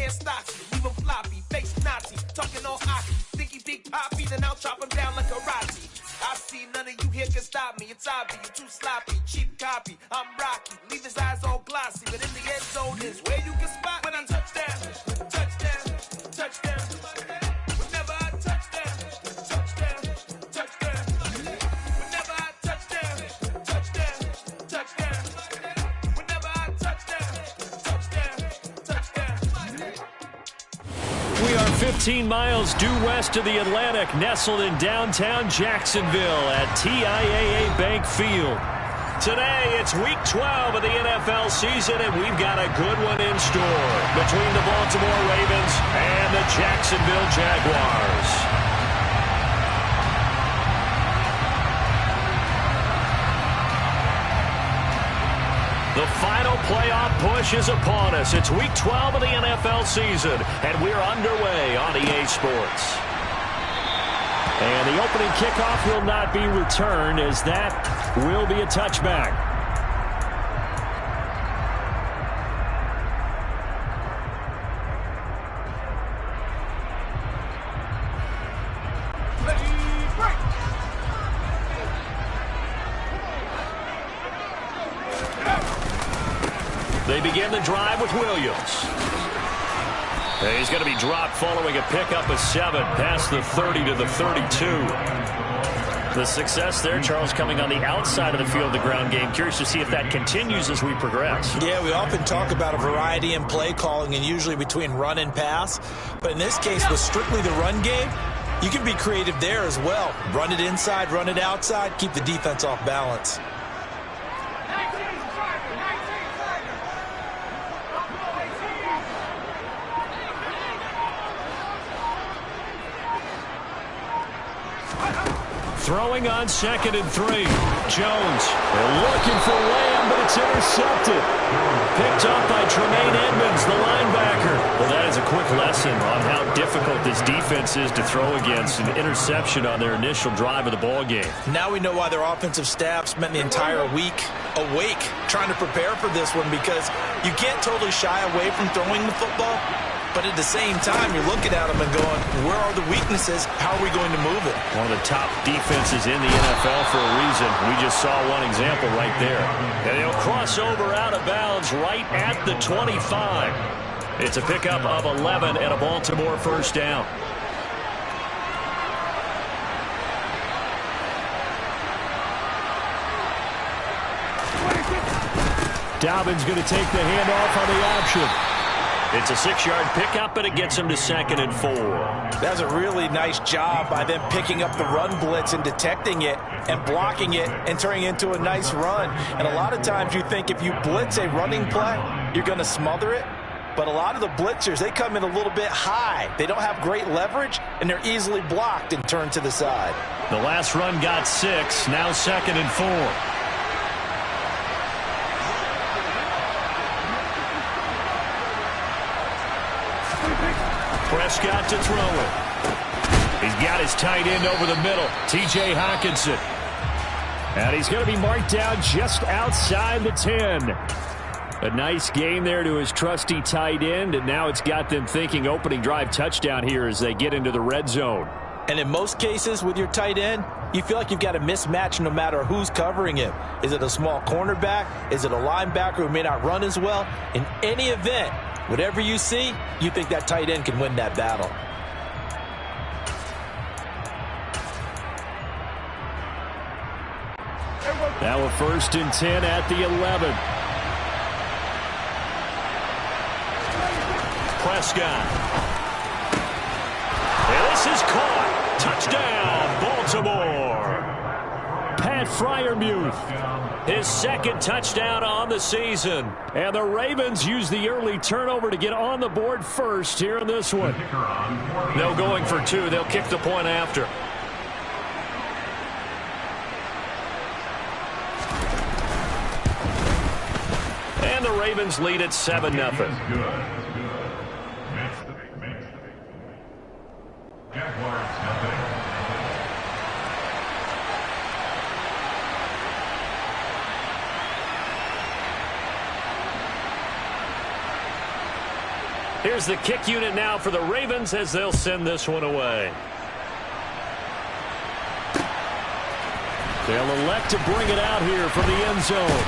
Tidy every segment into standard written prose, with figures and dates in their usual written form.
can't stop you. Leave him floppy, face Nazi, talking all hockey. Think he big poppy, then I'll chop him down like karate. I see none of you here can stop me. It's obvious, you're too sloppy, cheap copy. I'm Rocky, leave his eyes all glossy, but in the end zone is where you can spot when I touchdown, touchdown, touchdown. Whenever I touchdown, touchdown, touchdown. Whenever I touchdown, touchdown, touchdown. Whenever I touchdown, touchdown, touchdown. We are 15 miles due west of the Atlantic, nestled in downtown Jacksonville at TIAA Bank Field. Today, it's Week 12 of the NFL season, and we've got a good one in store between the Baltimore Ravens and the Jacksonville Jaguars. The final playoff push is upon us. It's Week 12 of the NFL season, and we're underway on EA Sports. And the opening kickoff will not be returned, as that will be a touchback. They begin the drive with Williams. He's going to be dropped following a pickup of 7 past the 30 to the 32. The success there, Charles, coming on the outside of the field, the ground game. Curious to see if that continues as we progress. Yeah, we often talk about a variety in play calling and usually between run and pass. But in this case, with strictly the run game, you can be creative there as well. Run it inside, run it outside, keep the defense off balance. Throwing on 2nd and 3. Jones. They're looking for Lamb, but it's intercepted. Picked up by Tremaine Edmonds, the linebacker. Well, that is a quick lesson on how difficult this defense is to throw against. An interception on their initial drive of the ball game. Now we know why their offensive staff spent the entire week awake trying to prepare for this one, because you can't totally shy away from throwing the football. But at the same time, you're looking at them and going, where are the weaknesses? How are we going to move it? One of the top defenses in the NFL for a reason. We just saw one example right there. And they'll cross over out of bounds right at the 25. It's a pickup of 11 and a Baltimore first down. Dobbins going to take the handoff on the option. It's a 6-yard pickup, but it gets him to 2nd and 4. That's a really nice job by them picking up the run blitz and detecting it and blocking it and turning it into a nice run. And a lot of times you think if you blitz a running play, you're going to smother it. But a lot of the blitzers, they come in a little bit high. They don't have great leverage, and they're easily blocked and turned to the side. The last run got 6, now 2nd and 4. Prescott to throw it. He's got his tight end over the middle, T.J. Hockenson. And he's going to be marked down just outside the 10. A nice game there to his trusty tight end, and now it's got them thinking opening drive touchdown here as they get into the red zone. And in most cases with your tight end, you feel like you've got a mismatch no matter who's covering him. Is it a small cornerback? Is it a linebacker who may not run as well? In any event, whatever you see, you think that tight end can win that battle. Now a 1st and 10 at the 11. Prescott. And this is caught. Touchdown, Baltimore. Pat Freiermuth, his 2nd touchdown on the season. And the Ravens use the early turnover to get on the board first here in this one. No going for 2. They'll kick the point after. And the Ravens lead at 7-0. Here's the kick unit now for the Ravens as they'll send this one away. They'll elect to bring it out here from the end zone.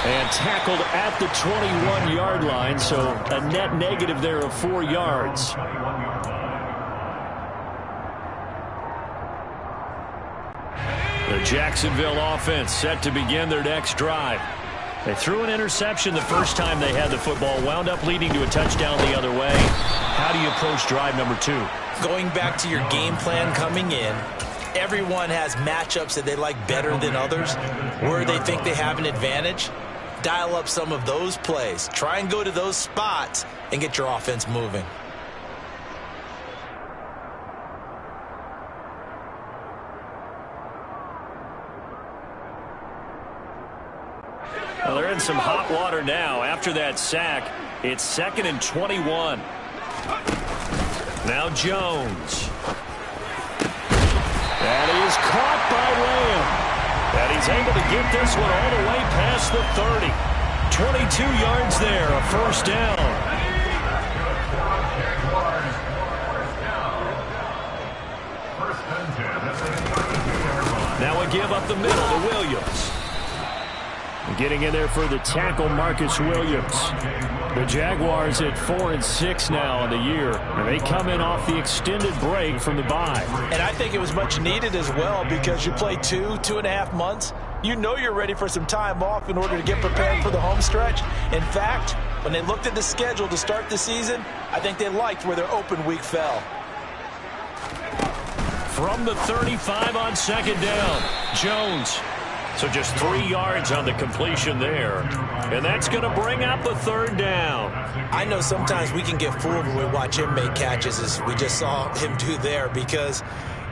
And tackled at the 21-yard line, so a net negative there of 4 yards. The Jacksonville offense set to begin their next drive. They threw an interception the first time they had the football, wound up leading to a touchdown the other way. How do you approach drive number 2? Going back to your game plan coming in, everyone has matchups that they like better than others, where they think they have an advantage. Dial up some of those plays. Try and go to those spots and get your offense moving. Well, they're in some hot water now. After that sack, it's 2nd and 21. Now Jones. That is caught by Lamb. And he's able to get this one all the way past the 30. 22 yards there, a first down. Now a give up the middle to Williams. Getting in there for the tackle, Marcus Williams. The Jaguars at 4-6 now in the year. And they come in off the extended break from the bye. And I think it was much needed as well, because you play 2.5 months. You know you're ready for some time off in order to get prepared for the home stretch. In fact, when they looked at the schedule to start the season, I think they liked where their open week fell. From the 35 on 2nd down, Jones. So just 3 yards on the completion there. And that's going to bring up the 3rd down. I know sometimes we can get fooled when we watch him make catches, as we just saw him do there, because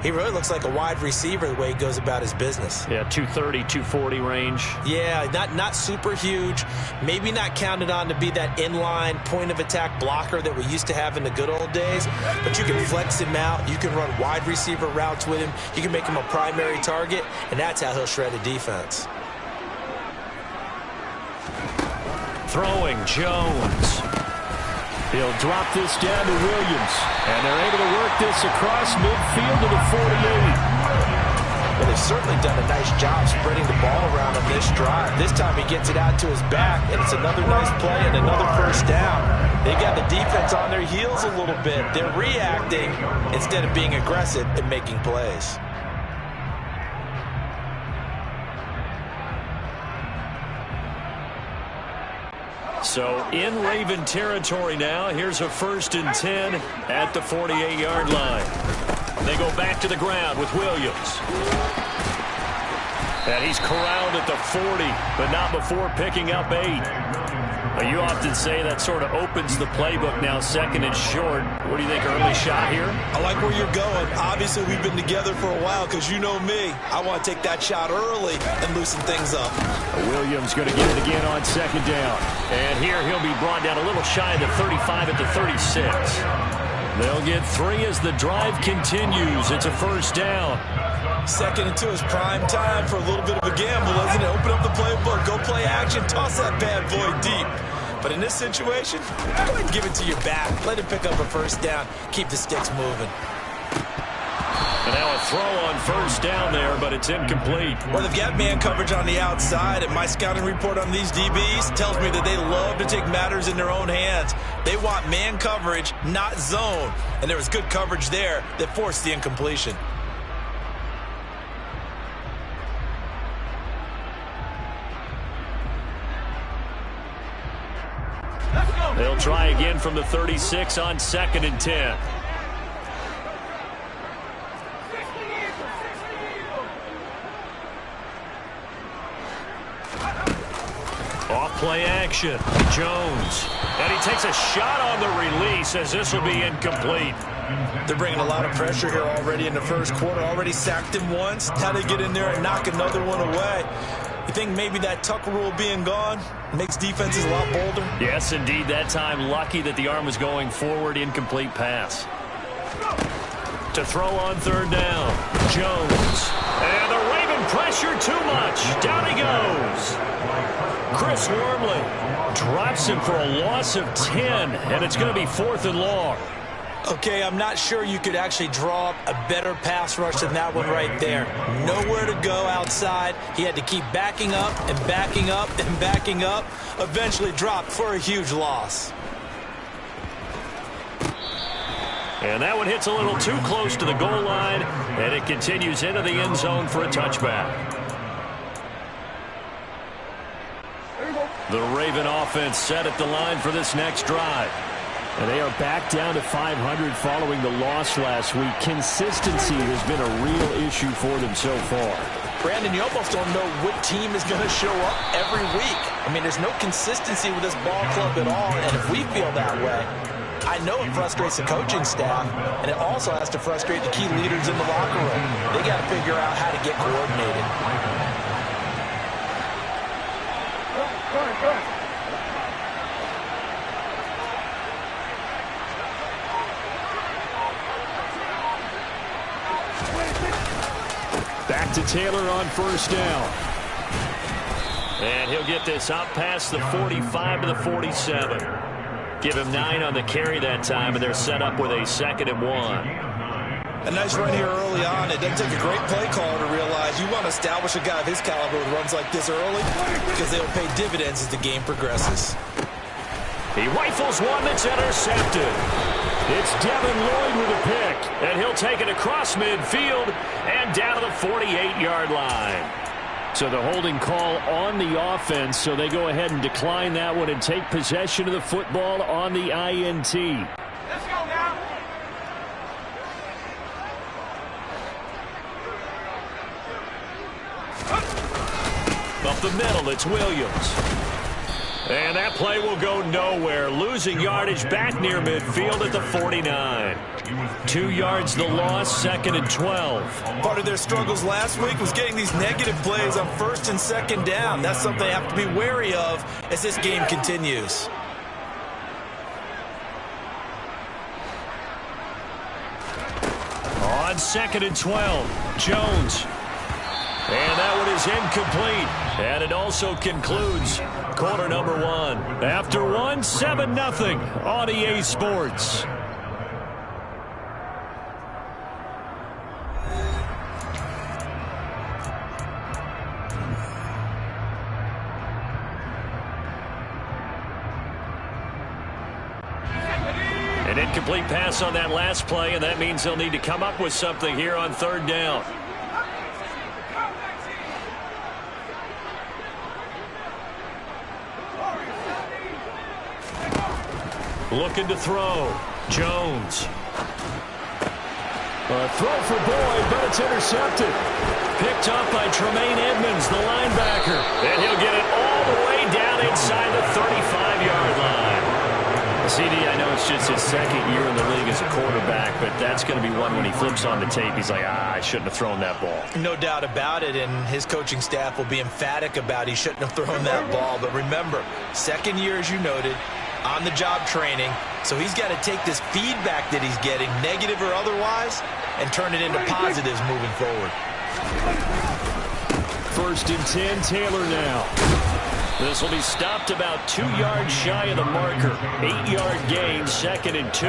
he really looks like a wide receiver the way he goes about his business. Yeah, 230, 240 range. Yeah, not super huge. Maybe not counted on to be that inline point-of-attack blocker that we used to have in the good old days. But you can flex him out. You can run wide receiver routes with him. You can make him a primary target, and that's how he'll shred a defense. Throwing, Jones. He'll drop this down to Williams. And they're able to work this across midfield to the 48. Well, they've certainly done a nice job spreading the ball around on this drive. This time he gets it out to his back, and it's another nice play and another first down. They got the defense on their heels a little bit. They're reacting instead of being aggressive and making plays. So in Raven territory now. Here's a 1st and 10 at the 48-yard line. They go back to the ground with Williams. And he's corralled at the 40, but not before picking up 8. You often say that sort of opens the playbook now, 2nd and short. What do you think, early shot here? I like where you're going. Obviously, we've been together for a while, because you know me. I want to take that shot early and loosen things up. Williams going to get it again on 2nd down. And here he'll be brought down a little shy of the 35 at the 36. They'll get 3 as the drive continues. It's a first down. 2nd and 2 is prime time for a little bit of a gamble, isn't it? Open up the playbook, go play action, toss that bad boy deep. But in this situation, go ahead and give it to your back. Let him pick up a first down. Keep the sticks moving. And now a throw on first down there, but it's incomplete. Well, they've got man coverage on the outside, and my scouting report on these DBs tells me that they love to take matters in their own hands. They want man coverage, not zone. And there was good coverage there that forced the incompletion. They'll try again from the 36 on 2nd and 10. Off play action. Jones. And he takes a shot on the release as this will be incomplete. They're bringing a lot of pressure here already in the first quarter. Already sacked him once. How they get in there and knock another one away. You think maybe that Tucker rule being gone makes defenses a lot bolder? Yes, indeed. That time, lucky that the arm was going forward. Incomplete pass. To throw on 3rd down. Jones. And the Raven pressure too much. Down he goes. Chris Wormley drops him for a loss of 10, and it's going to be 4th and long. Okay, I'm not sure you could actually draw up a better pass rush than that one right there. Nowhere to go outside. He had to keep backing up and backing up and backing up. Eventually dropped for a huge loss. And that one hits a little too close to the goal line, and it continues into the end zone for a touchback. The Raven offense set at the line for this next drive. And they are back down to 500 following the loss last week. Consistency has been a real issue for them so far. Brandon, you almost don't know what team is going to show up every week. I mean, there's no consistency with this ball club at all, and if we feel that way, I know it frustrates the coaching staff, and it also has to frustrate the key leaders in the locker room. They got to figure out how to get coordinated. Back to Taylor on first down. And he'll get this up past the 45 to the 47. Give him 9 on the carry that time, and they're set up with a 2nd and 1. A nice run here early on. It doesn't take a great play caller to realize you want to establish a guy of his caliber with runs like this early because they'll pay dividends as the game progresses. He rifles one that's intercepted. It's Devin Lloyd with a pick, and he'll take it across midfield and down to the 48-yard line. So the holding call on the offense, so they go ahead and decline that one and take possession of the football on the INT. Let's go now. Up the middle, it's Williams. And that play will go nowhere. Losing yardage back near midfield at the 49. 2 yards the loss, 2nd and 12. Part of their struggles last week was getting these negative plays on 1st and 2nd down. That's something they have to be wary of as this game continues. On 2nd and 12, Jones. And that one is incomplete. And it also concludes quarter number 1. After 1, 7-0 on EA Sports. An incomplete pass on that last play, and that means they'll need to come up with something here on 3rd down. Looking to throw. Jones. A throw for Boyd, but it's intercepted. Picked up by Tremaine Edmonds, the linebacker. And he'll get it all the way down inside the 35-yard line. CD, I know it's just his 2nd year in the league as a quarterback, but that's going to be one when he flips on the tape. He's like, I shouldn't have thrown that ball. No doubt about it, and his coaching staff will be emphatic about he shouldn't have thrown that ball. But remember, 2nd year, as you noted, on-the-job training, so he's got to take this feedback that he's getting, negative or otherwise, and turn it into positives moving forward. 1st and 10, Taylor now. This will be stopped about 2 yards shy of the marker. 8-yard gain, 2nd and 2.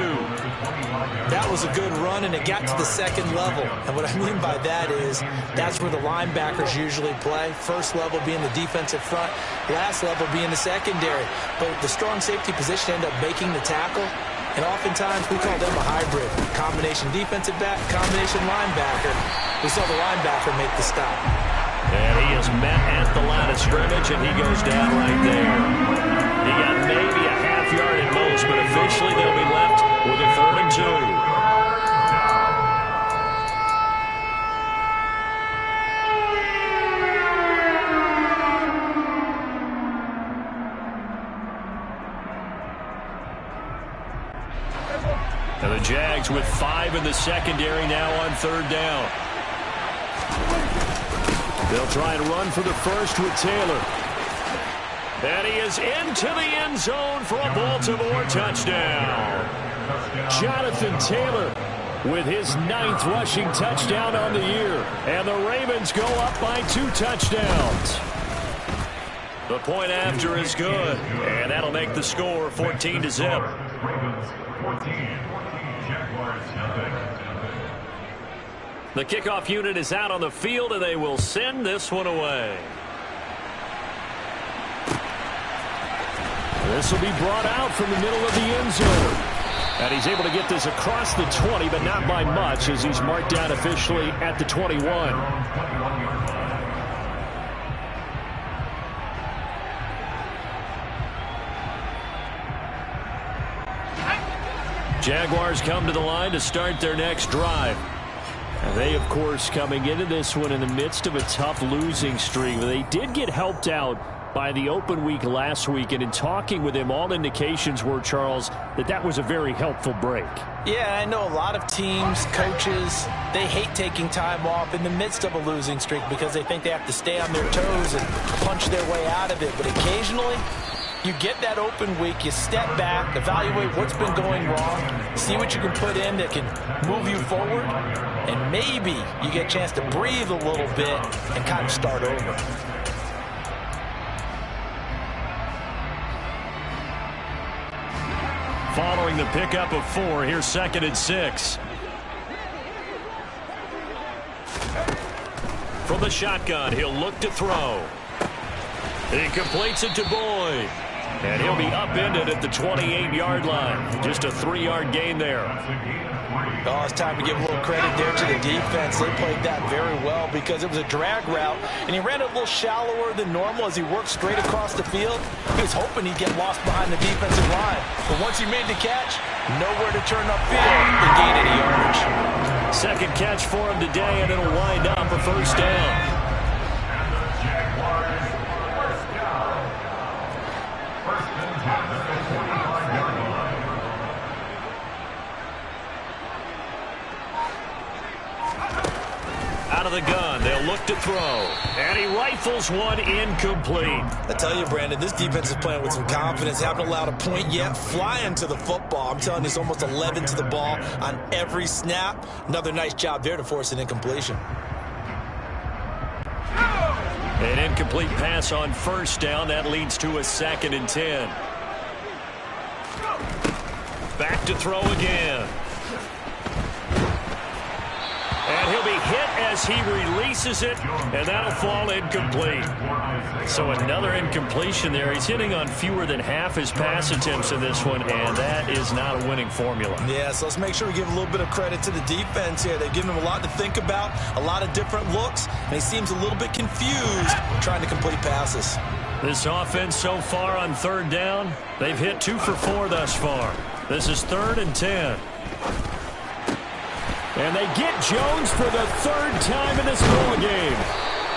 That was a good run, and it got to the 2nd level. And what I mean by that is that's where the linebackers usually play. First level being the defensive front, last level being the secondary. But the strong safety position ended up making the tackle. And oftentimes we call them a hybrid. Combination defensive back, combination linebacker. We saw the linebacker make the stop. And he is met at the line of scrimmage, and he goes down right there. He got maybe a half yard at most, but officially they'll be left with a 3rd and 2. And the Jags with 5 in the secondary now on 3rd down. They'll try and run for the first with Taylor. And he is into the end zone for a Baltimore touchdown. Jonathan Taylor with his 9th rushing touchdown on the year. And the Ravens go up by 2 touchdowns. The point after is good, and that'll make the score 14-0. The kickoff unit is out on the field, and they will send this one away. This will be brought out from the middle of the end zone. And he's able to get this across the 20, but not by much, as he's marked down officially at the 21. Jaguars come to the line to start their next drive. And they, of course, coming into this one in the midst of a tough losing streak. They did get helped out by the open week last week, and in talking with him, all indications were, Charles, that was a very helpful break. Yeah, I know a lot of teams, coaches, they hate taking time off in the midst of a losing streak because they think they have to stay on their toes and punch their way out of it. But occasionally, you get that open week, you step back, evaluate what's been going wrong, see what you can put in that can move you forward, and maybe you get a chance to breathe a little bit and kind of start over. Following the pickup of 4, here's 2nd and 6. From the shotgun, he'll look to throw. He completes it to Boyd. And he'll be upended at the 28-yard line. Just a 3-yard gain there. Oh, it's time to give a little credit there to the defense. They played that very well because it was a drag route, and he ran it a little shallower than normal as he worked straight across the field. He was hoping he'd get lost behind the defensive line. But once he made the catch, nowhere to turn upfield and gain any yardage. Second catch for him today, and it'll wind up for first down. Out of the gun, they'll look to throw. And he rifles one incomplete. I tell you, Brandon, this defense is playing with some confidence. Haven't allowed a point yet. Flying to the football. I'm telling you, it's almost 11 to the ball on every snap. Another nice job there to force an incompletion. An incomplete pass on first down. That leads to a 2nd and 10. Back to throw again. And he'll be hit as he releases it, and that'll fall incomplete. So another incompletion there. He's hitting on fewer than half his pass attempts in this one, and that is not a winning formula. Yeah, so let's make sure we give a little bit of credit to the defense here. They've given him a lot to think about, a lot of different looks, and he seems a little bit confused trying to complete passes. This offense so far on 3rd down, they've hit 2 for 4 thus far. This is 3rd and 10. And they get Jones for the 3rd time in this ball game.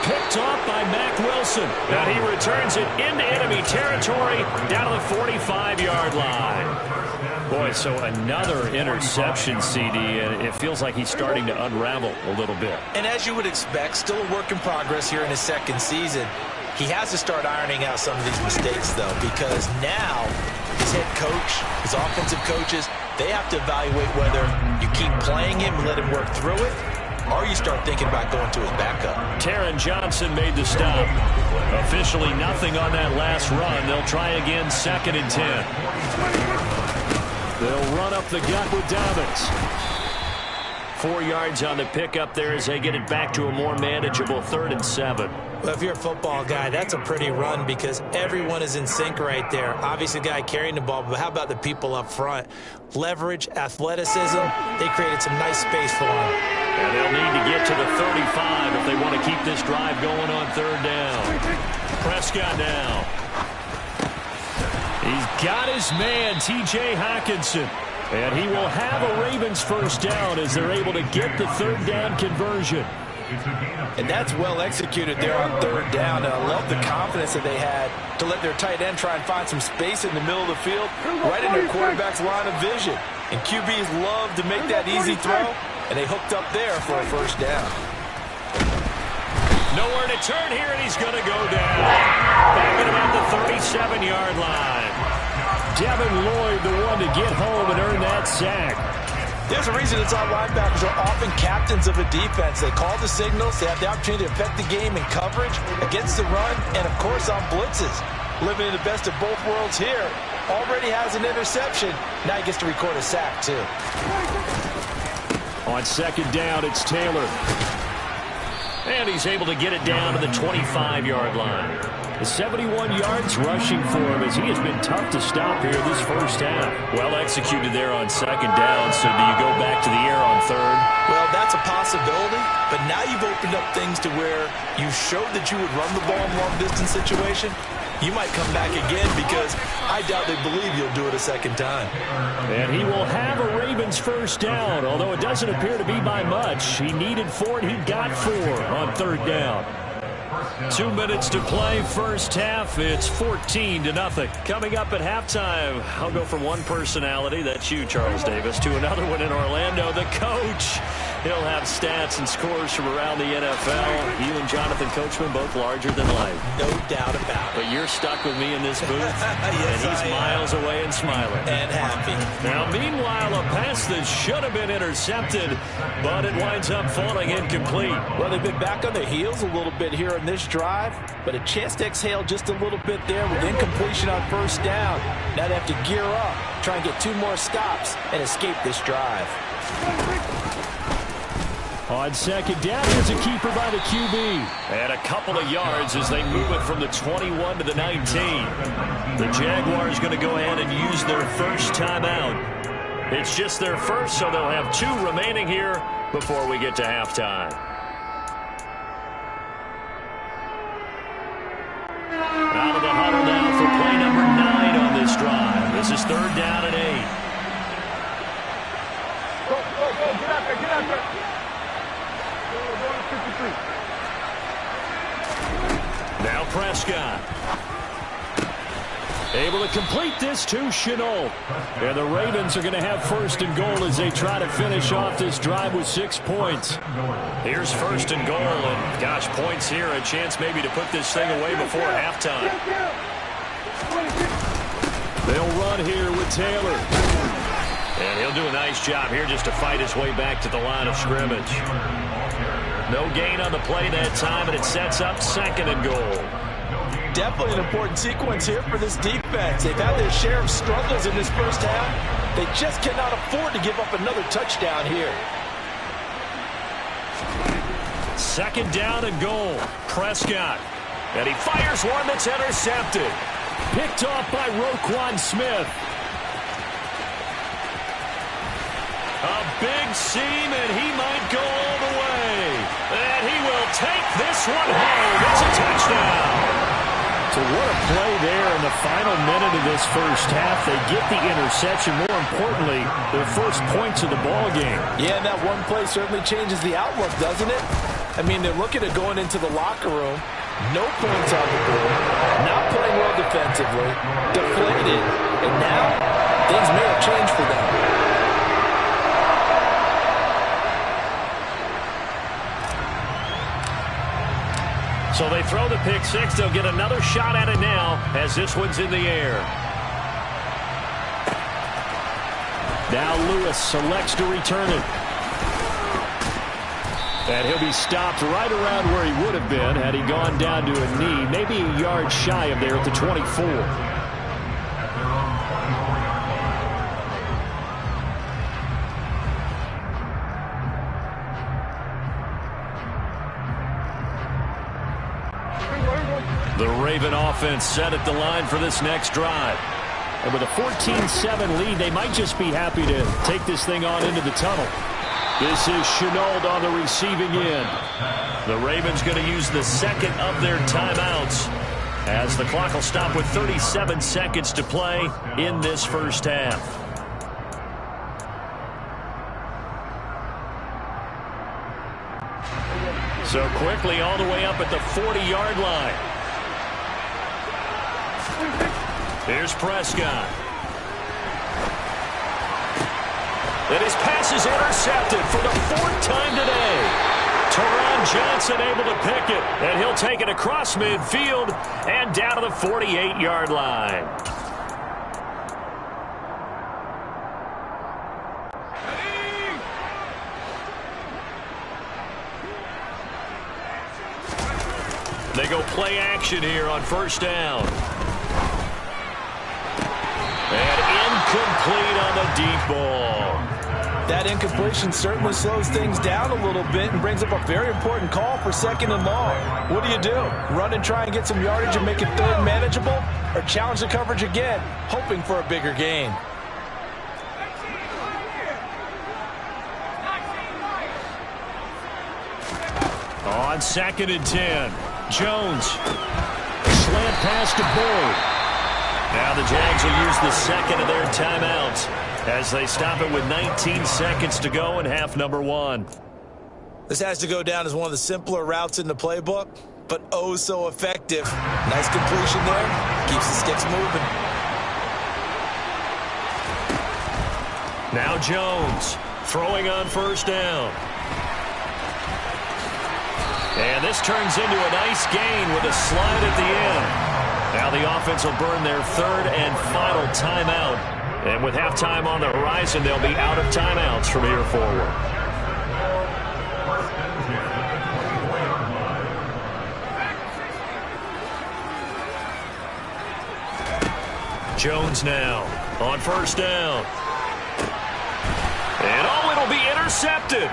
Picked off by Mack Wilson. And he returns it into enemy territory down to the 45-yard line. Boy, so another interception, CD, and it feels like he's starting to unravel a little bit. And as you would expect, still a work in progress here in his 2nd season. He has to start ironing out some of these mistakes, though, because now his head coach, his offensive coaches, they have to evaluate whether you keep playing him and let him work through it, or you start thinking about going to his backup. Taron Johnson made the stop. Officially nothing on that last run. They'll try again, 2nd and 10. They'll run up the gut with Dobbins. 4 yards on the pickup there as they get it back to a more manageable 3rd and 7. Well, if you're a football guy, that's a pretty run because everyone is in sync right there. Obviously, the guy carrying the ball, but how about the people up front? Leverage, athleticism, they created some nice space for him. And they'll need to get to the 35 if they want to keep this drive going on 3rd down. Prescott now. He's got his man, T.J. Hockenson. And he will have a Ravens first down as they're able to get the 3rd down conversion. And that's well executed there on 3rd down. And I love the confidence that they had to let their tight end try and find some space in the middle of the field, right in their quarterback's line of vision. And QBs love to make that easy throw, and they hooked up there for a first down. Nowhere to turn here, and he's going to go down. Back at about the 37-yard line. Devin Lloyd, the one to get home and earn that sack. There's a reason it's our linebackers are often captains of a defense. They call the signals. They have the opportunity to affect the game in coverage, against the run, and, of course, on blitzes. Living in the best of both worlds here. Already has an interception. Now he gets to record a sack, too. On second down, it's Taylor. And he's able to get it down to the 25-yard line. The 71 yards rushing for him as he has been tough to stop here this first half. Well executed there on second down, so do you go back to the air on third? Well, that's a possibility, but now you've opened up things to where you showed that you would run the ball in long-distance situation. You might come back again because I doubt they believe you'll do it a second time. And he will have a Ravens first down, although it doesn't appear to be by much. He needed 4 and he got 4 on third down. 2 minutes to play first half. It's 14-0. Coming up at halftime, I'll go from one personality, that's you, Charles Davis, to another one in Orlando, the coach. He'll have stats and scores from around the NFL. You and Jonathan Coachman both larger than life. No doubt about it. But you're stuck with me in this booth, yes, and he's miles away and smiling. And happy. Now, meanwhile, a pass that should have been intercepted, but it winds up falling incomplete. Well, they've been back on their heels a little bit here in this drive, but a chance to exhale just a little bit there with incompletion on first down. Now they have to gear up, try and get 2 more stops, and escape this drive. On second down, here's a keeper by the QB. And a couple of yards as they move it from the 21 to the 19. The Jaguars going to go ahead and use their first timeout. It's just their first, so they'll have 2 remaining here before we get to halftime. Out of the huddle now for play number 9 on this drive. This is third down and 8. Go, get out there, get out there. Now Prescott. Able to complete this to Shenault. And the Ravens are going to have first and goal as they try to finish off this drive with 6 points. Here's first and goal, and gosh, points here. A chance maybe to put this thing away before halftime. They'll run here with Taylor. And he'll do a nice job here just to fight his way back to the line of scrimmage. No gain on the play that time, and it sets up second and goal. Definitely an important sequence here for this defense. They've had their share of struggles in this first half. They just cannot afford to give up another touchdown here. Second down and goal. Prescott. And he fires one that's intercepted. Picked off by Roquan Smith. A big seam, and he might go all the way. And he will take this one home. It's a touchdown. So what a play there in the final minute of this first half. They get the interception. More importantly, their first points of the ball game. Yeah, and that one play certainly changes the outlook, doesn't it? I mean, they're looking at going into the locker room. No points on the board. Not playing well defensively. Deflated. And now, things may have changed for them. So they throw the pick six. They'll get another shot at it now as this one's in the air. Now Lewis selects to return it. And he'll be stopped right around where he would have been had he gone down to a knee, maybe a yard shy of there at the 24. The Raven offense set at the line for this next drive. And with a 14-7 lead, they might just be happy to take this thing on into the tunnel. This is Shenault on the receiving end. The Ravens going to use the second of their timeouts as the clock will stop with 37 seconds to play in this first half. So quickly all the way up at the 40-yard line. Here's Prescott. And his pass is intercepted for the 4th time today. Teron Johnson able to pick it. And he'll take it across midfield and down to the 48-yard line. play action here on first down. And incomplete on the deep ball. That incompletion certainly slows things down a little bit and brings up a very important call for 2nd and long. What do? Run and try and get some yardage and make it 3rd manageable? Or challenge the coverage again, hoping for a bigger gain? On 2nd and 10, Jones. A slant pass to Bull. Now the Jags will use the second of their timeouts as they stop it with 19 seconds to go in half number 1. This has to go down as one of the simpler routes in the playbook, but oh so effective. Nice completion there. Keeps the sticks moving. Now Jones throwing on first down. And this turns into a nice gain with a slide at the end. Now the offense will burn their 3rd and final timeout. And with halftime on the horizon, they'll be out of timeouts from here forward. Jones now on first down. And it'll be intercepted.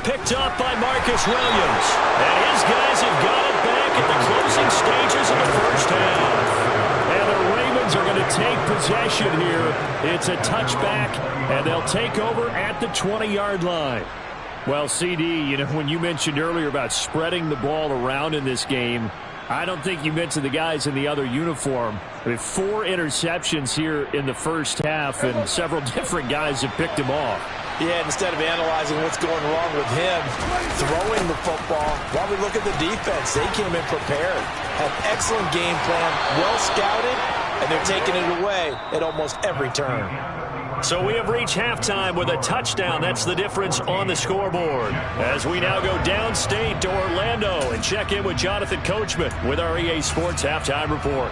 Picked up by Marcus Williams. And his guys have got it back at the closing stages of the first half. And the Ravens are going to take possession here. It's a touchback, and they'll take over at the 20-yard line. Well, CD, when you mentioned earlier about spreading the ball around in this game, I don't think you mentioned the guys in the other uniform. I mean, 4 interceptions here in the first half, and several different guys have picked him off. Yeah, instead of analyzing what's going wrong with him, throwing the football, while we look at the defense, they came in prepared. Had excellent game plan, well scouted, and they're taking it away at almost every turn. So we have reached halftime with a touchdown. That's the difference on the scoreboard. As we now go downstate to Orlando and check in with Jonathan Coachman with our EA Sports Halftime Report.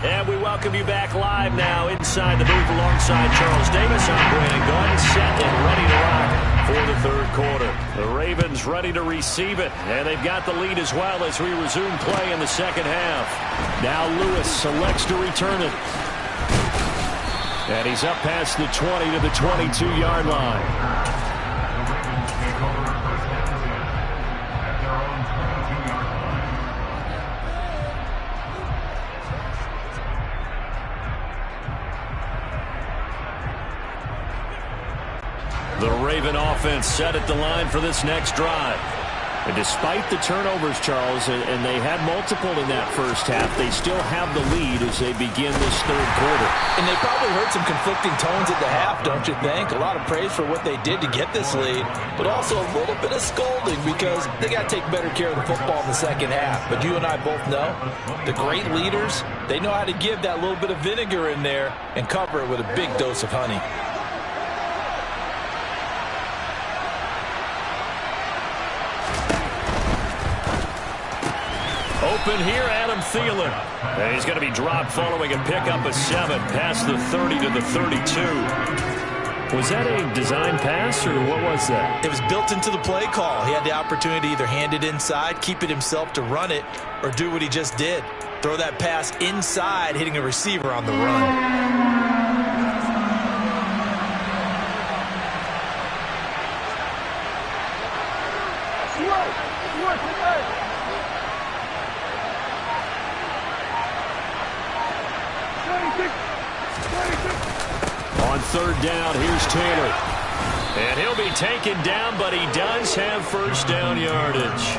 And we welcome you back live now inside the booth alongside Charles Davis. I'm Brandon Gaudin, set and ready to rock for the 3rd quarter. The Ravens ready to receive it, and they've got the lead as well as we resume play in the 2nd half. Now Lewis selects to return it. And he's up past the 20 to the 22-yard line. The Raven offense set at the line for this next drive. And despite the turnovers, Charles, and they had multiple in that first half, they still have the lead as they begin this 3rd quarter. And they probably heard some conflicting tones at the half, don't you think? A lot of praise for what they did to get this lead, but also a little bit of scolding because they got to take better care of the football in the 2nd half. But you and I both know the great leaders, they know how to give that little bit of vinegar in there and cover it with a big dose of honey. Open here, Adam Thielen. And he's going to be dropped following a pickup of 7 past the 30 to the 32. Was that a design pass, or what was that? It was built into the play call. He had the opportunity to either hand it inside, keep it himself to run it, or do what he just did. Throw that pass inside, hitting a receiver on the run. On 3rd down, here's Taylor. And he'll be taken down, but he does have first down yardage.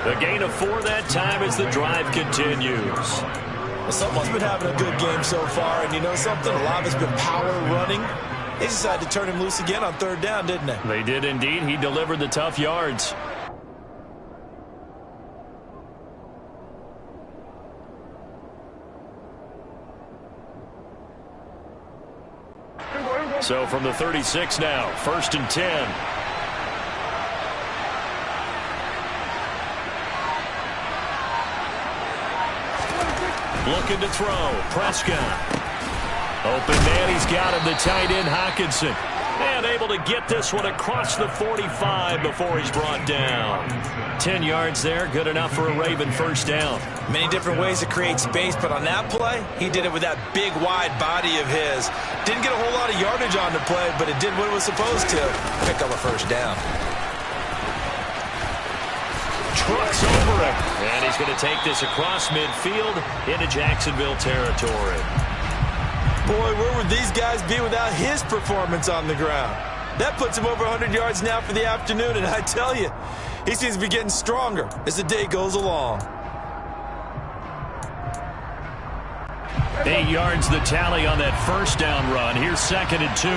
A gain of 4 that time as the drive continues. Someone's been having a good game so far, and you know something? A lot of it's been power running. They decided to turn him loose again on 3rd down, didn't they? They did indeed. He delivered the tough yards. So from the 36 now, 1st and 10. Looking to throw. Prescott. Open man, he's got him, the tight end, Hockenson. And able to get this one across the 45 before he's brought down. 10 yards there, good enough for a Raven first down. Many different ways to create space, but on that play, he did it with that big, wide body of his. Didn't get a whole lot of yardage on the play, but it did what it was supposed to. Pick up a first down. Trucks over him, and he's going to take this across midfield into Jacksonville territory. Boy, where would these guys be without his performance on the ground? That puts him over 100 yards now for the afternoon, and I tell you, he seems to be getting stronger as the day goes along. 8 yards the tally on that first down run. Here's 2nd and 2.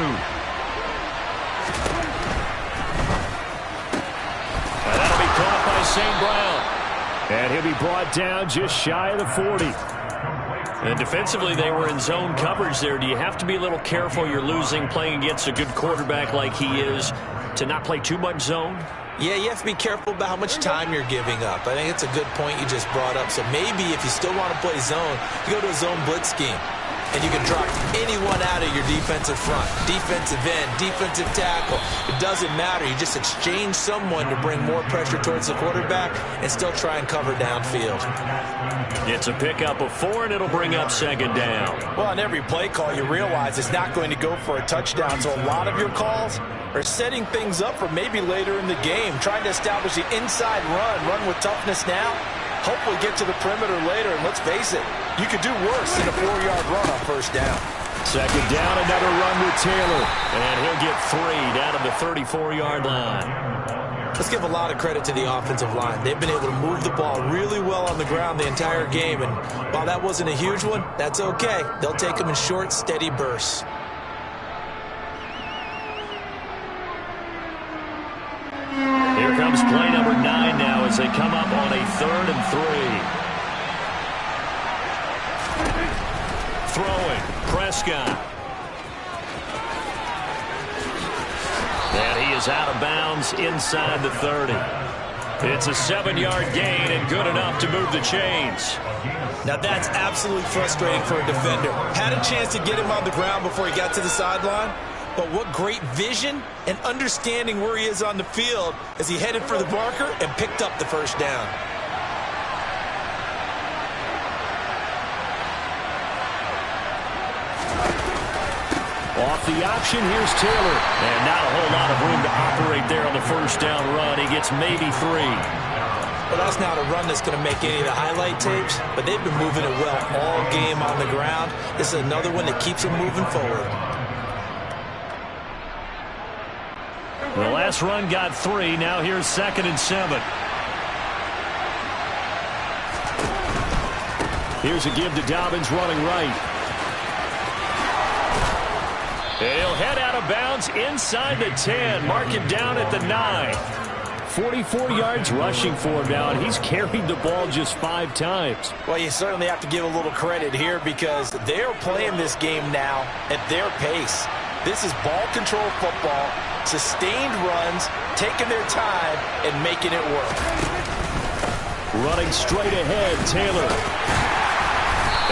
And that'll be caught by St. Brown. And he'll be brought down just shy of the 40. And defensively, they were in zone coverage there. Do you have to be a little careful? You're losing, playing against a good quarterback like he is, to not play too much zone? Yeah, you have to be careful about how much time you're giving up. I think it's a good point you just brought up. So maybe if you still want to play zone, you go to a zone blitz scheme. And you can drop anyone out of your defensive front, defensive end, defensive tackle. It doesn't matter. You just exchange someone to bring more pressure towards the quarterback and still try and cover downfield. It's a pickup of 4, and it'll bring up 2nd down. Well, on every play call, you realize it's not going to go for a touchdown. So a lot of your calls are setting things up for maybe later in the game, trying to establish the inside run with toughness now. Hopefully get to the perimeter later, and let's face it, you could do worse than a 4-yard run on first down. 2nd down, another run with Taylor. And he'll get 3 down to the 34-yard line. Let's give a lot of credit to the offensive line. They've been able to move the ball really well on the ground the entire game. And while that wasn't a huge one, that's okay. They'll take them in short, steady bursts. Here comes play number 9 now as they come up on a 3rd and 3. Throwing, Prescott. And he is out of bounds inside the 30. It's a 7-yard gain and good enough to move the chains. Now that's absolutely frustrating for a defender. Had a chance to get him on the ground before he got to the sideline. But what great vision and understanding where he is on the field as he headed for the marker and picked up the first down. Off the option, here's Taylor. And not a whole lot of room to operate there on the first down run. He gets maybe 3. Well, that's not a run that's going to make any of the highlight tapes, but they've been moving it well all game on the ground. This is another one that keeps them moving forward. The last run got 3. Now here's 2nd and 7. Here's a give to Dobbins running right. And he'll head out of bounds inside the 10. Mark him down at the 9. 44 yards rushing for him now, and he's carried the ball just 5 times. Well, you certainly have to give a little credit here because they're playing this game now at their pace. This is ball control football, sustained runs, taking their time, and making it work. Running straight ahead, Taylor.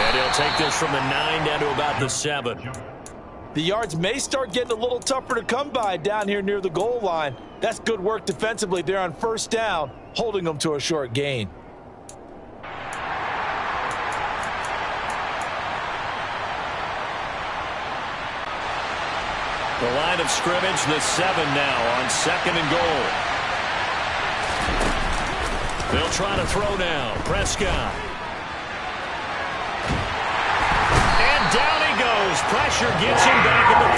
And he'll take this from the 9 down to about the 7. The yards may start getting a little tougher to come by down here near the goal line. That's good work defensively there on first down, holding them to a short gain. The line of scrimmage, the 7 now on 2nd and goal. They'll try to throw now. Prescott. And down he goes. Pressure gets him back at the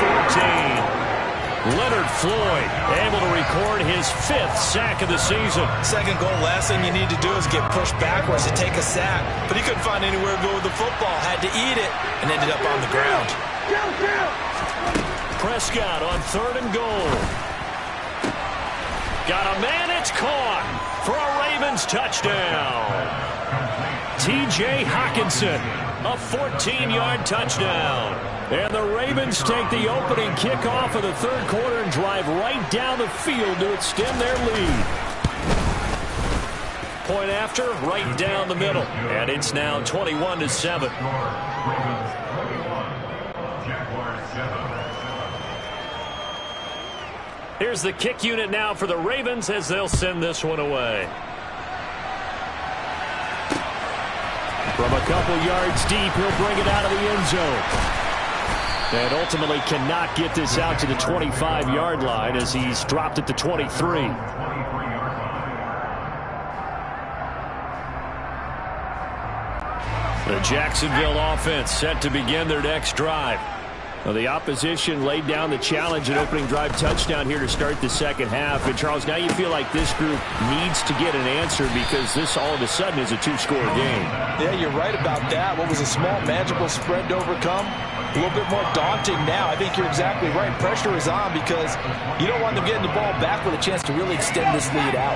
14. Leonard Floyd able to record his 5th sack of the season. 2nd goal, last thing you need to do is get pushed backwards to take a sack. But he couldn't find anywhere to go with the football. Had to eat it and ended up on the ground. Prescott on 3rd and goal. Got a man, it's caught for a Ravens touchdown. T.J. Hockenson, a 14-yard touchdown. And the Ravens take the opening kickoff of the 3rd quarter and drive right down the field to extend their lead. Point after, right down the middle. And it's now 21-7. Here's the kick unit now for the Ravens as they'll send this one away. From a couple yards deep, he'll bring it out of the end zone. And ultimately cannot get this out to the 25-yard line as he's dropped at the 23. The Jacksonville offense set to begin their next drive. Well, the opposition laid down the challenge and opening drive touchdown here to start the second half. And, Charles, now you feel like this group needs to get an answer because this all of a sudden is a two-score game. Yeah, you're right about that. What was a small, manageable spread to overcome? A little bit more daunting now. I think you're exactly right. Pressure is on because you don't want them getting the ball back with a chance to really extend this lead out.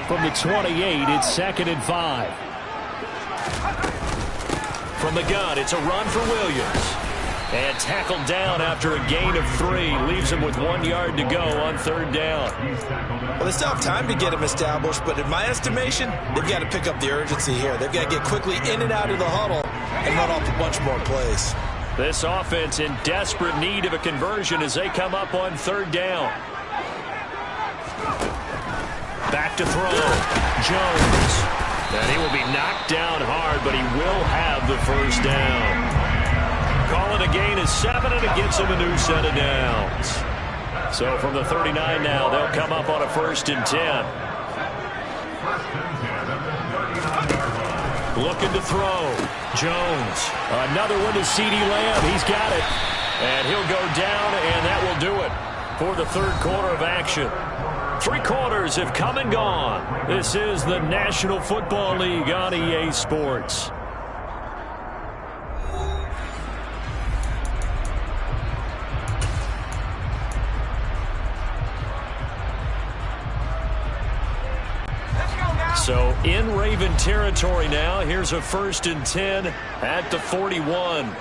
From the 28, it's 2nd and 5. From the gun, it's a run for Williams. And tackled down after a gain of 3. Leaves him with 1 yard to go on 3rd down. Well, they still have time to get him established, but in my estimation, they've got to pick up the urgency here. They've got to get quickly in and out of the huddle and run off a bunch more plays. This offense in desperate need of a conversion as they come up on 3rd down. Back to throw. Jones. And he will be knocked down hard, but he will have the first down. Calling a gain of 7, and it gets him a new set of downs. So from the 39 now, they'll come up on a 1st and 10. Looking to throw. Jones. Another one to CeeDee Lamb. He's got it. And he'll go down, and that will do it for the 3rd quarter of action. 3 quarters have come and gone. This is the National Football League on EA Sports. So in Raven territory now. Here's a 1st and 10 at the 41.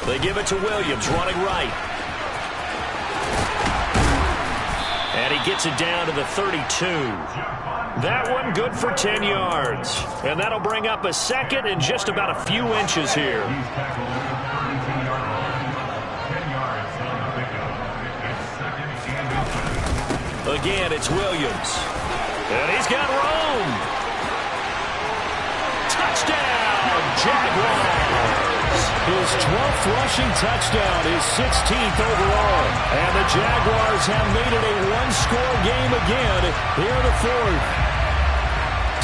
They give it to Williams, running right. And he gets it down to the 32. That one good for 10 yards. And that'll bring up a 2nd and just about a few inches here. Again, it's Williams. And he's got room. Touchdown, Jaguars. His 12th rushing touchdown, his 16th overall. And the Jaguars have made it a one-score game again here in the 4th.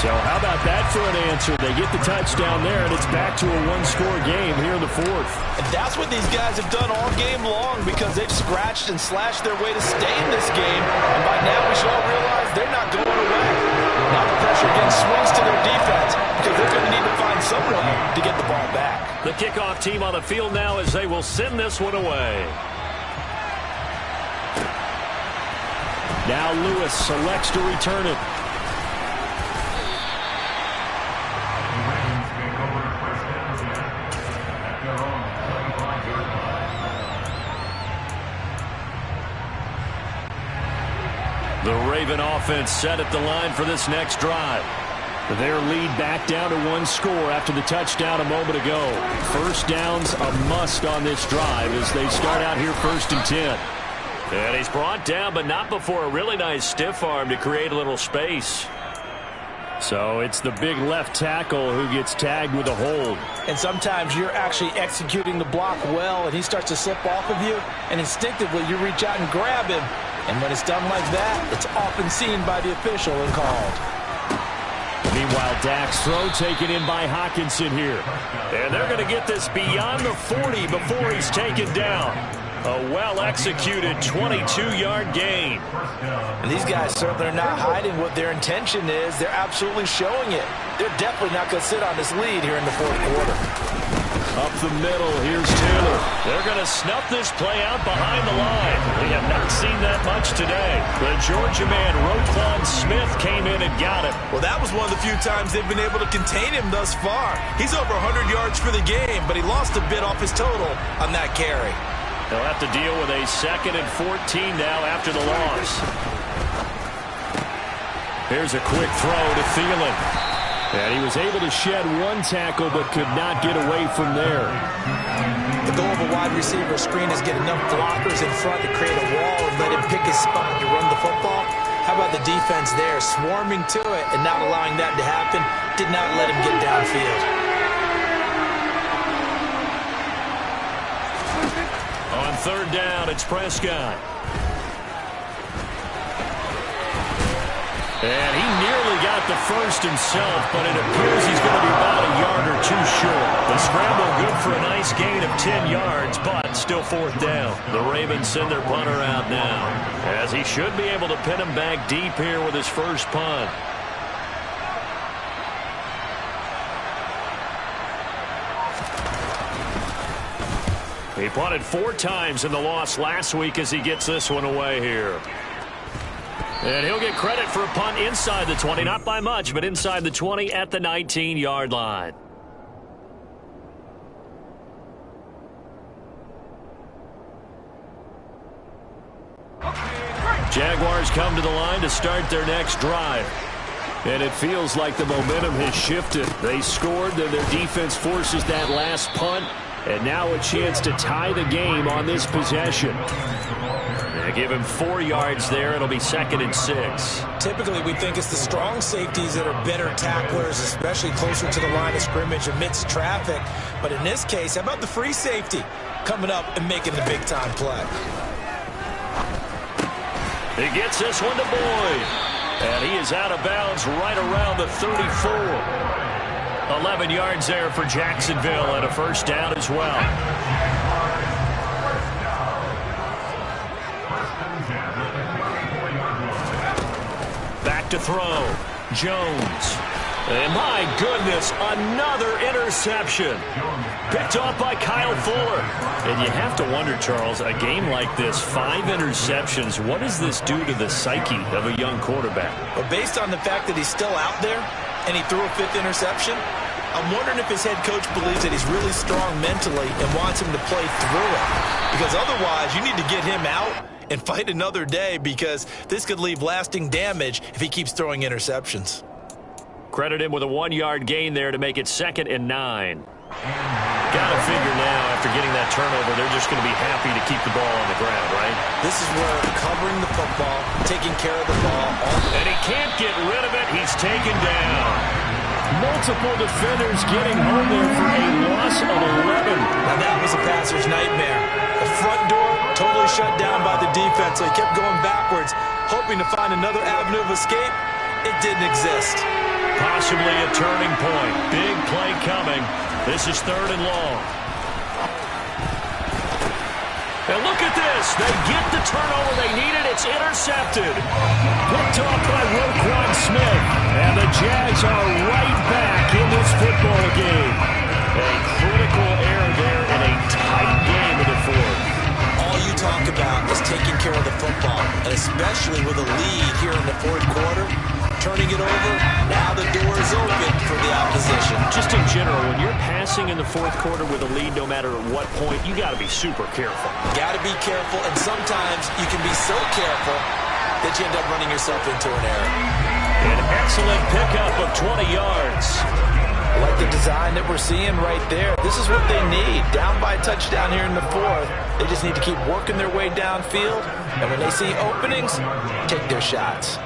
So how about that for an answer? They get the touchdown there, and it's back to a one-score game here in the 4th. And that's what these guys have done all game long because they've scratched and slashed their way to stay in this game. And by now we should all realize they're not going away. Now the pressure again swings to their defense because they're going to need to find some way to get the ball back. The kickoff team on the field now as they will send this one away. Now Lewis selects to return it. The Raven offense set at the line for this next drive. Their lead back down to 1 score after the touchdown a moment ago. 1st down's a must on this drive as they start out here 1st and 10. And he's brought down, but not before a really nice stiff arm to create a little space. So it's the big left tackle who gets tagged with a hold. And sometimes you're actually executing the block well, and he starts to slip off of you, and instinctively you reach out and grab him. And when it's done like that, it's often seen by the official and called. Meanwhile, Dak's throw taken in by Hockenson here. And they're going to get this beyond the 40 before he's taken down. A well-executed 22-yard gain. And these guys certainly are not hiding what their intention is. They're absolutely showing it. They're definitely not going to sit on this lead here in the 4th quarter. Up the middle, here's Taylor. They're going to snuff this play out behind the line. We have not seen that much today. The Georgia man, Roquan Smith, came in and got him. Well, that was one of the few times they've been able to contain him thus far. He's over 100 yards for the game, but he lost a bit off his total on that carry. They'll have to deal with a 2nd and 14 now after the loss. Here's a quick throw to Thielen. And he was able to shed 1 tackle but could not get away from there. The goal of a wide wide receiver screen is get enough blockers in front to create a wall and let him pick his spot to run the football. How about the defense there, swarming to it and not allowing that to happen? Did not let him get downfield. On third down, it's Prescott. And he nearly got the first himself, but it appears he's going to be about a yard or two short. The scramble good for a nice gain of 10 yards, but still fourth down. The Ravens send their punter out now, as he should be able to pin him back deep here with his first punt. He punted 4 times in the loss last week as he gets this one away here. And he'll get credit for a punt inside the 20, not by much, but inside the 20 at the 19-yard line. Jaguars come to the line to start their next drive. And it feels like the momentum has shifted. They scored, then their defense forces that last punt, and now a chance to tie the game on this possession. They give him 4 yards there. It'll be 2nd and 6. Typically, we think it's the strong safeties that are better tacklers, especially closer to the line of scrimmage amidst traffic. But in this case, how about the free safety coming up and making the big-time play? He gets this one to Boyd. And he is out of bounds right around the 34. 11 yards there for Jacksonville and a first down as well. Back to throw. Jones. And my goodness, another interception. Picked off by Kyle Fuller. And you have to wonder, Charles, a game like this, 5 interceptions, what does this do to the psyche of a young quarterback? Well, based on the fact that he's still out there and he threw a 5th interception, I'm wondering if his head coach believes that he's really strong mentally and wants him to play through it. Because otherwise, you need to get him out and fight another day, because this could leave lasting damage if he keeps throwing interceptions. Credit him with a 1-yard gain there to make it 2nd and 9. Got to figure now, after getting that turnover, they're just going to be happy to keep the ball on the ground, right? This is where covering the football, taking care of the ball. And he can't get rid of it. He's taken down. Multiple defenders getting home there for a loss of 11. Now that was a passer's nightmare. The front door totally shut down by the defense, so he kept going backwards, hoping to find another avenue of escape. It didn't exist. Possibly a turning point. Big play coming. This is 3rd and long. And look at this. They get the turnover they needed. It's intercepted. Picked off by Roquan Smith. And the Jags are right back in this football game. A critical error there in a tight game in the 4th. All you talk about is taking care of the football, and especially with a lead here in the 4th quarter. Turning it over, now the door is open for the opposition. Just in general, when you're passing in the 4th quarter with a lead, no matter at what point, you got to be super careful. Got to be careful, and sometimes you can be so careful that you end up running yourself into an error. An excellent pickup of 20 yards. I like the design that we're seeing right there. This is what they need. Down by a touchdown here in the 4th. They just need to keep working their way downfield, and when they see openings, take their shots.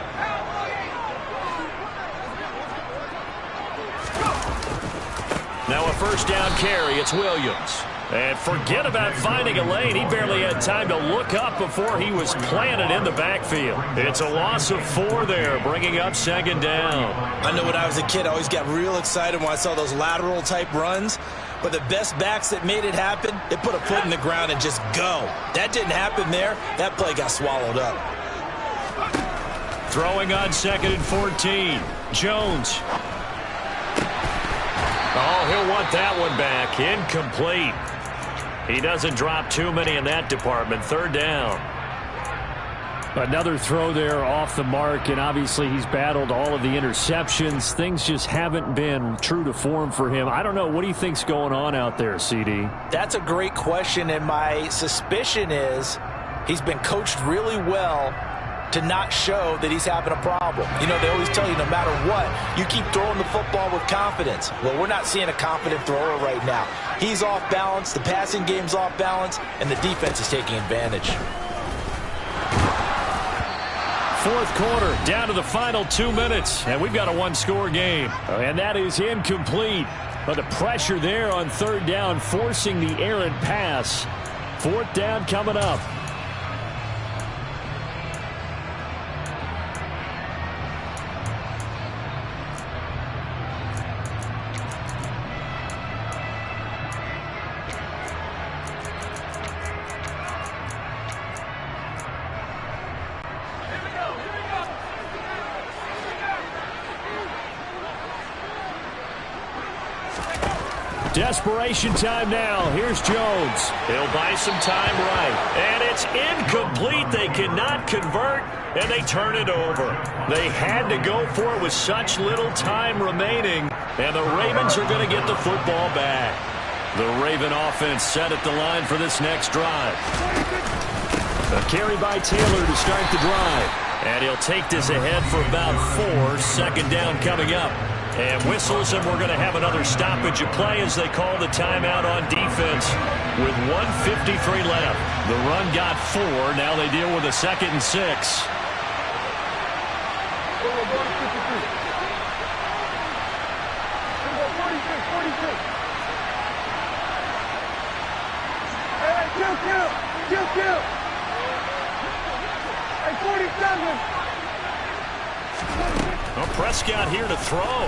Now a first down carry. It's Williams. And forget about finding a lane. He barely had time to look up before he was planted in the backfield. It's a loss of 4 there, bringing up 2nd down. I know when I was a kid, I always got real excited when I saw those lateral type runs. But the best backs that made it happen, they put a foot in the ground and just go. That didn't happen there. That play got swallowed up. Throwing on 2nd and 14. Jones. Oh, he'll want that one back. Incomplete. He doesn't drop too many in that department. 3rd down. Another throw there off the mark, and obviously he's battled all of the interceptions. Things just haven't been true to form for him. I don't know. What do you think's going on out there, CD? That's a great question, and my suspicion is he's been coached really well to not show that he's having a problem. You know, they always tell you no matter what, you keep throwing the football with confidence. Well, we're not seeing a confident thrower right now. He's off balance, the passing game's off balance, and the defense is taking advantage. Fourth quarter, down to the final 2 minutes, and we've got a one-score game. And that is incomplete. But the pressure there on third down, forcing the errant pass. Fourth down coming up. Desperation time now. Here's Jones. He'll buy some time right. And it's incomplete. They cannot convert, and they turn it over. They had to go for it with such little time remaining, and the Ravens are going to get the football back. The Raven offense set at the line for this next drive. A carry by Taylor to start the drive. And he'll take this ahead for about 4. Second down coming up. And whistles, and we're going to have another stoppage of play as they call the timeout on defense with 1:53 left. The run got 4. Now they deal with a 2nd and 6. Well, Prescott here to throw.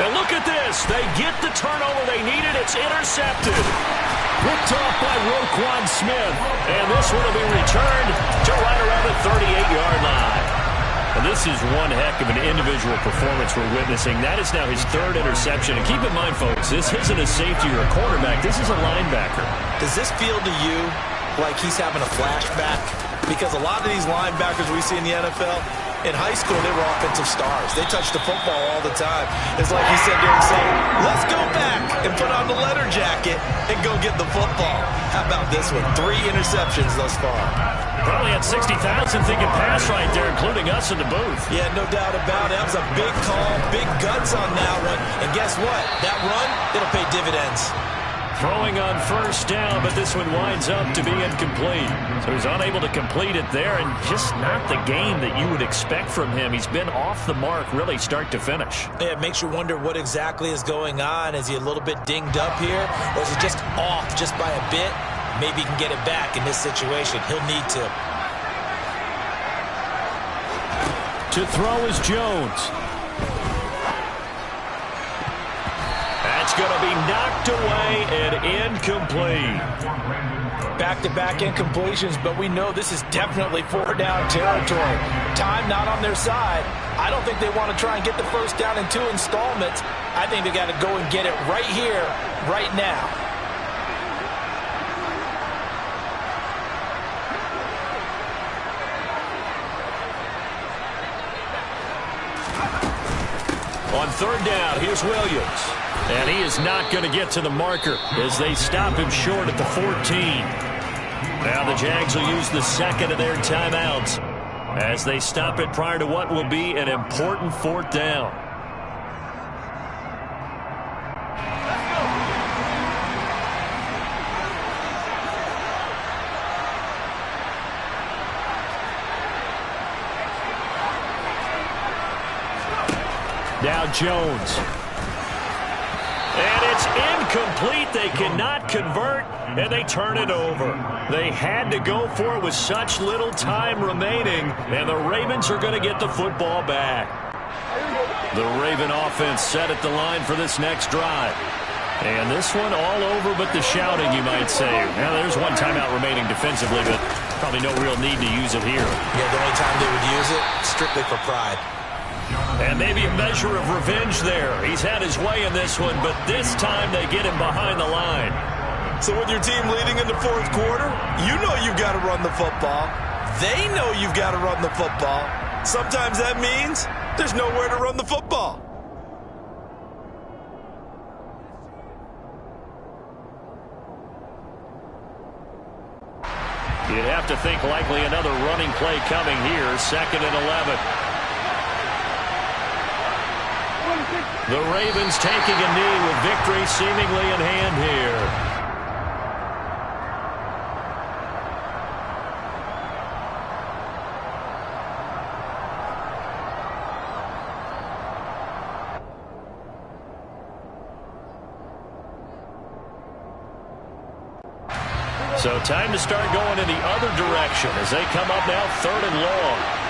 And look at this. They get the turnover they needed. It's intercepted. Picked off by Roquan Smith. And this one will be returned to right around the 38-yard line. And this is one heck of an individual performance we're witnessing. That is now his 3rd interception. And keep in mind, folks, this isn't a safety or a cornerback. This is a linebacker. Does this feel to you like he's having a flashback? Because a lot of these linebackers we see in the NFL, in high school, they were offensive stars. They touched the football all the time. It's like he said during saying, let's go back and put on the leather jacket and go get the football. How about this one? 3 interceptions thus far. Probably had 60,000 thinking pass right there, including us in the booth. Yeah, no doubt about it. That was a big call, big guts on that one. And guess what? That run, it'll pay dividends. Throwing on first down, but this one winds up to be incomplete. So he's unable to complete it there, and just not the game that you would expect from him. He's been off the mark really start to finish. Yeah, it makes you wonder what exactly is going on. Is he a little bit dinged up here, or is he just off just by a bit? Maybe he can get it back in this situation. He'll need to. To throw is Jones. That's going to be knocked away and incomplete. Back-to-back incompletions, but we know this is definitely 4-down territory. Time not on their side. I don't think they want to try and get the first down in 2 installments. I think they got to go and get it right here, right now. On third down, here's Williams. And he is not going to get to the marker as they stop him short at the 14. Now the Jags will use the 2nd of their timeouts as they stop it prior to what will be an important 4th down. Now Jones. And it's incomplete. They cannot convert, and they turn it over. They had to go for it with such little time remaining, and the Ravens are going to get the football back. The Raven offense set at the line for this next drive. And this one all over but the shouting, you might say. Now, there's one timeout remaining defensively, but probably no real need to use it here. Yeah, the only time they would use it, strictly for pride. And maybe a measure of revenge there. He's had his way in this one, but this time they get him behind the line. So with your team leading in the 4th quarter, you know you've got to run the football. They know you've got to run the football. Sometimes that means there's nowhere to run the football. You'd have to think likely another running play coming here, 2nd and 11. The Ravens taking a knee with victory seemingly in hand here. So time to start going in the other direction as they come up now 3rd and long.